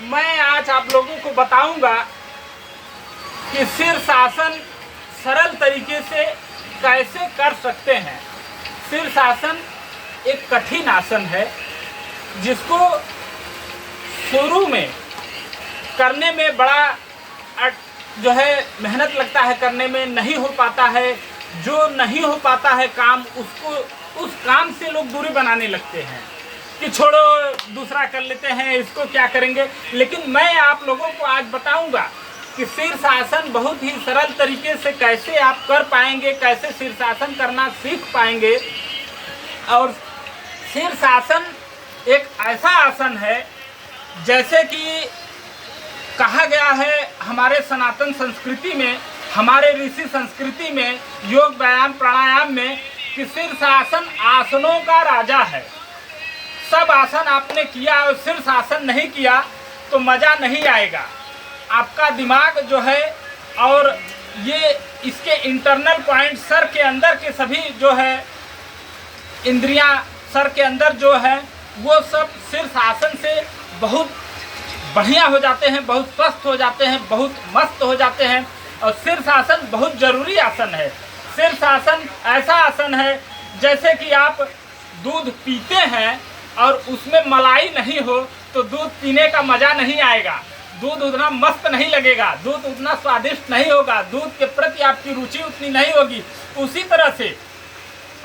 मैं आज आप लोगों को बताऊंगा कि शीर्षासन सरल तरीके से कैसे कर सकते हैं। शीर्षासन एक कठिन आसन है जिसको शुरू में करने में बड़ा जो है मेहनत लगता है, करने में नहीं हो पाता है। जो नहीं हो पाता है काम, उसको उस काम से लोग दूरी बनाने लगते हैं कि छोड़ो दूसरा कर लेते हैं, इसको क्या करेंगे। लेकिन मैं आप लोगों को आज बताऊंगा कि शीर्षासन बहुत ही सरल तरीके से कैसे आप कर पाएंगे, कैसे शीर्षासन करना सीख पाएंगे। और शीर्षासन एक ऐसा आसन है जैसे कि कहा गया है हमारे सनातन संस्कृति में, हमारे ऋषि संस्कृति में, योग व्यायाम प्राणायाम में कि शीर्षासन आसनों का राजा है। सब आसन आपने किया और शीर्षासन नहीं किया तो मज़ा नहीं आएगा। आपका दिमाग जो है और ये इसके इंटरनल पॉइंट, सर के अंदर के सभी जो है इंद्रियां, सर के अंदर जो है वो सब शीर्षासन से बहुत बढ़िया हो जाते हैं, बहुत स्वस्थ हो जाते हैं, बहुत मस्त हो जाते हैं। और शीर्षासन बहुत जरूरी आसन है। शीर्षासन ऐसा आसन है जैसे कि आप दूध पीते हैं और उसमें मलाई नहीं हो तो दूध पीने का मज़ा नहीं आएगा, दूध उतना मस्त नहीं लगेगा, दूध उतना स्वादिष्ट नहीं होगा, दूध के प्रति आपकी रुचि उतनी नहीं होगी। उसी तरह से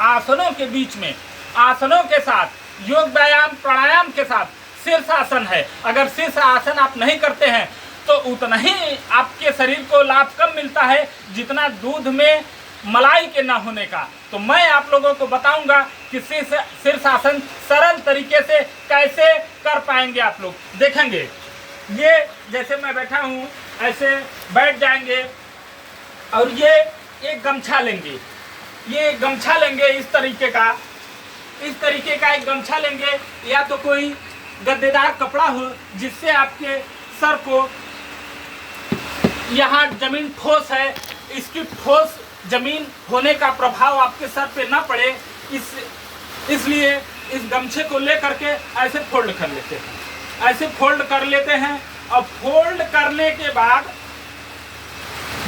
आसनों के बीच में, आसनों के साथ, योग व्यायाम प्राणायाम के साथ शीर्षासन है। अगर शीर्षासन आप नहीं करते हैं तो उतना ही आपके शरीर को लाभ कम मिलता है जितना दूध में मलाई के ना होने का। तो मैं आप लोगों को बताऊंगा कि शीर्षासन सरल तरीके से कैसे कर पाएंगे। आप लोग देखेंगे, ये जैसे मैं बैठा हूँ ऐसे बैठ जाएंगे और ये एक गमछा लेंगे, ये गमछा लेंगे इस तरीके का एक गमछा लेंगे, या तो कोई गद्देदार कपड़ा हो जिससे आपके सर को, यहाँ जमीन ठोस है, इसकी ठोस जमीन होने का प्रभाव आपके सर पे ना पड़े, इसलिए इस गमछे को ले करके ऐसे फोल्ड कर लेते हैं, ऐसे फोल्ड कर लेते हैं। और फोल्ड करने के बाद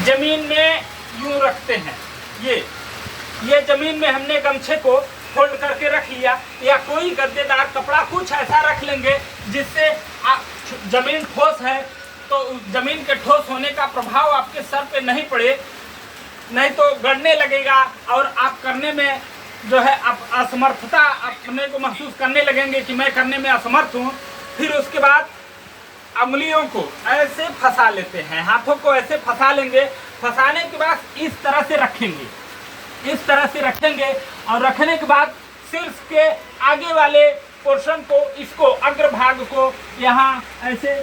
जमीन में यूं रखते हैं। ये जमीन में हमने गमछे को फोल्ड करके रख लिया, या कोई गद्देदार कपड़ा कुछ ऐसा रख लेंगे जिससे जमीन ठोस है तो जमीन के ठोस होने का प्रभाव आपके सर पे नहीं पड़े, नहीं तो गड़ने लगेगा और आप करने में जो है आप असमर्थता अपने को महसूस करने लगेंगे कि मैं करने में असमर्थ हूँ। फिर उसके बाद उंगलियों को ऐसे फंसा लेते हैं, हाथों को ऐसे फंसा लेंगे। फंसाने के बाद इस तरह से रखेंगे, इस तरह से रखेंगे और रखने के बाद शीर्ष के आगे वाले पोर्शन को, इसको अग्रभाग को यहाँ ऐसे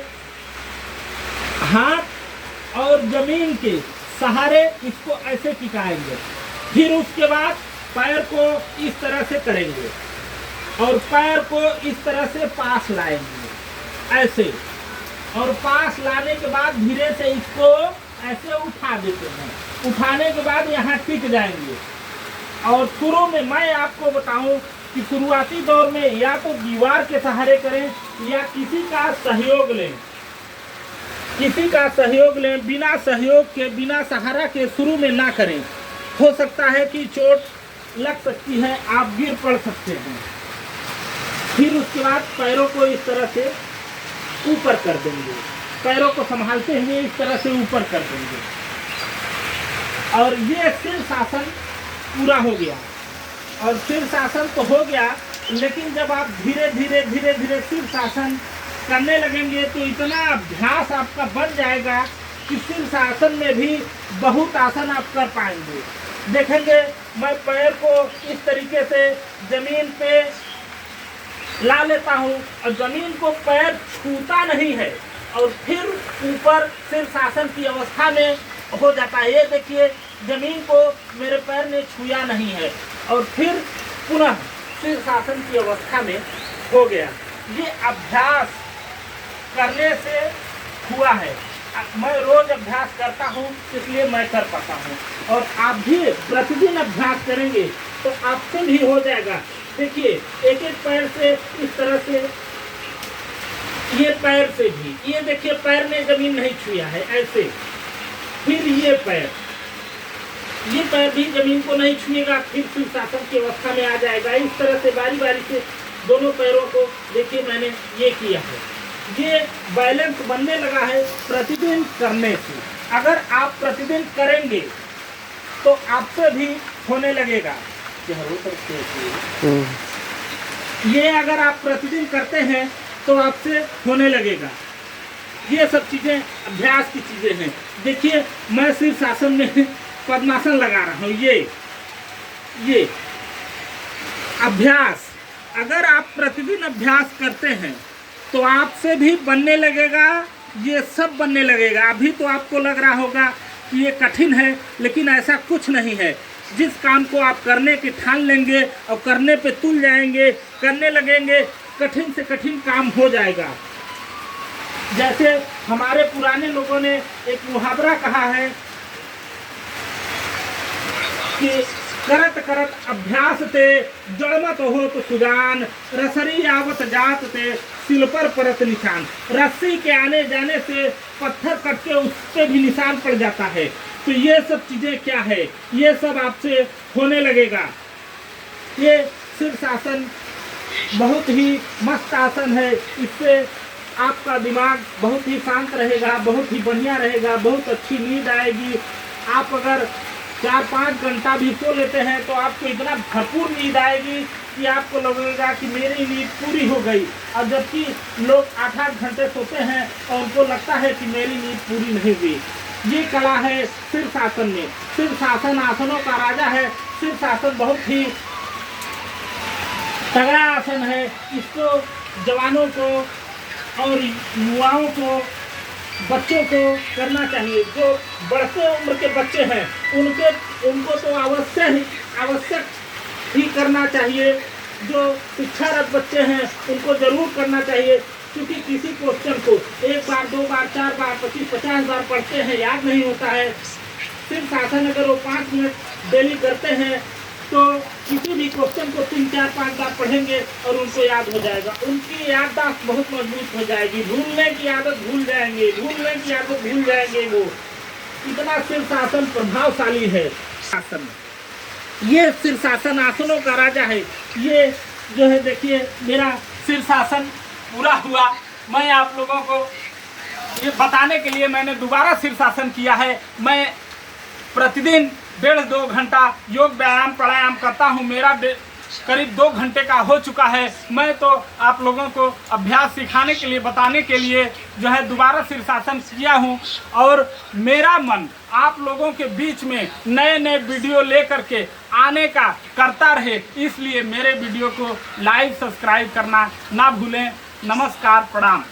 हाथ और जमीन के सहारे इसको ऐसे टिकाएंगे। फिर उसके बाद पैर को इस तरह से करेंगे और पैर को इस तरह से पास लाएंगे ऐसे, और पास लाने के बाद धीरे से इसको ऐसे उठा देते हैं। उठाने के बाद यहाँ टिक जाएंगे। और शुरू में मैं आपको बताऊं कि शुरुआती दौर में या तो दीवार के सहारे करें या किसी का सहयोग लें, किसी का सहयोग लें। बिना सहयोग के, बिना सहारा के शुरू में ना करें। हो सकता है कि चोट लग सकती है, आप गिर पड़ सकते हैं। फिर उसके बाद पैरों को इस तरह से ऊपर कर देंगे, पैरों को संभालते हुए इस तरह से ऊपर कर देंगे। और ये शीर्षासन पूरा हो गया। और शीर्षासन तो हो गया, लेकिन जब आप धीरे धीरे शीर्षासन करने लगेंगे तो इतना अभ्यास आपका बन जाएगा कि शीर्षासन में भी बहुत आसन आप कर पाएंगे। देखेंगे, मैं पैर को इस तरीके से जमीन पे ला लेता हूँ और जमीन को पैर छूता नहीं है और फिर ऊपर शीर्षासन की अवस्था में हो जाता है। ये देखिए, जमीन को मेरे पैर ने छुआ नहीं है और फिर पुनः शीर्षासन की अवस्था में हो गया। ये अभ्यास करने से हुआ है। मैं रोज अभ्यास करता हूँ, इसलिए मैं कर पाता हूँ। और आप भी प्रतिदिन अभ्यास करेंगे तो आपसे भी हो जाएगा। देखिए, एक एक पैर से इस तरह से ये पैर से भी, ये देखिए पैर ने जमीन नहीं छुआ है ऐसे। फिर ये पैर भी जमीन को नहीं छुएगा, फिर शीर्षासन की अवस्था में आ जाएगा। इस तरह से बारी बारी से दोनों पैरों को देखिए मैंने ये किया है। ये बैलेंस बनने लगा है प्रतिदिन करने से। अगर आप प्रतिदिन करेंगे तो आपसे भी होने लगेगा। ये अगर आप प्रतिदिन करते हैं तो आपसे होने लगेगा। ये सब चीजें अभ्यास की चीजें हैं। देखिए मैं शीर्षासन में पद्मासन लगा रहा हूँ। ये अभ्यास अगर आप प्रतिदिन अभ्यास करते हैं तो आपसे भी बनने लगेगा, ये सब बनने लगेगा। अभी तो आपको लग रहा होगा कि ये कठिन है, लेकिन ऐसा कुछ नहीं है। जिस काम को आप करने की ठान लेंगे और करने पे तुल जाएंगे, करने लगेंगे, कठिन से कठिन काम हो जाएगा। जैसे हमारे पुराने लोगों ने एक मुहावरा कहा है कि करत करत अभ्यास ते जड़मत हो तो सुजान, रसरी आवत जात ते सिल पर परत निशान। रस्सी के आने जाने से पत्थर कट के उस पे भी निशान पड़ जाता है। तो ये सब चीजें क्या है, ये सब आपसे होने लगेगा। ये शीर्षासन बहुत ही मस्त आसन है। इससे आपका दिमाग बहुत ही शांत रहेगा, बहुत ही बढ़िया रहेगा, बहुत अच्छी नींद आएगी। आप अगर 4-5 घंटा भी सो लेते हैं तो आपको इतना भरपूर नींद आएगी कि आपको लगेगा कि मेरी नींद पूरी हो गई। और जबकि लोग 8-8 घंटे सोते हैं और उनको लगता है कि मेरी नींद पूरी नहीं हुई। ये कला है शीर्षासन में। शीर्षासन आसनों का राजा है। शीर्षासन बहुत ही तगड़ा आसन है। इसको जवानों को और युवाओं को, बच्चों को करना चाहिए। जो बढ़ते उम्र के बच्चे हैं उनको तो आवश्यक ही करना चाहिए। जो शिक्षारत बच्चे हैं उनको जरूर करना चाहिए, क्योंकि किसी क्वेश्चन को 1 बार 2 बार 4 बार 25-50 बार पढ़ते हैं, याद नहीं होता है। शीर्षासन अगर वो 5 मिनट डेली करते हैं तो किसी भी क्वेश्चन को 3-4-5 बार पढ़ेंगे और उनको याद हो जाएगा। उनकी याददाश्त बहुत मजबूत हो जाएगी। भूलने की आदत भूल जाएंगे, वो इतना शीर्षासन प्रभावशाली है। आसन, ये शीर्षासन आसनों का राजा है। ये जो है देखिए मेरा शीर्षासन पूरा हुआ। मैं आप लोगों को ये बताने के लिए मैंने दोबारा शीर्षासन किया है। मैं प्रतिदिन 1.5-2 घंटा योग व्यायाम प्राणायाम करता हूँ। मेरा करीब 2 घंटे का हो चुका है। मैं तो आप लोगों को अभ्यास सिखाने के लिए, बताने के लिए जो है दोबारा शीर्षासन किया हूँ। और मेरा मन आप लोगों के बीच में नए वीडियो लेकर के आने का करता रहे, इसलिए मेरे वीडियो को लाइक सब्सक्राइब करना ना भूलें। नमस्कार, प्रणाम।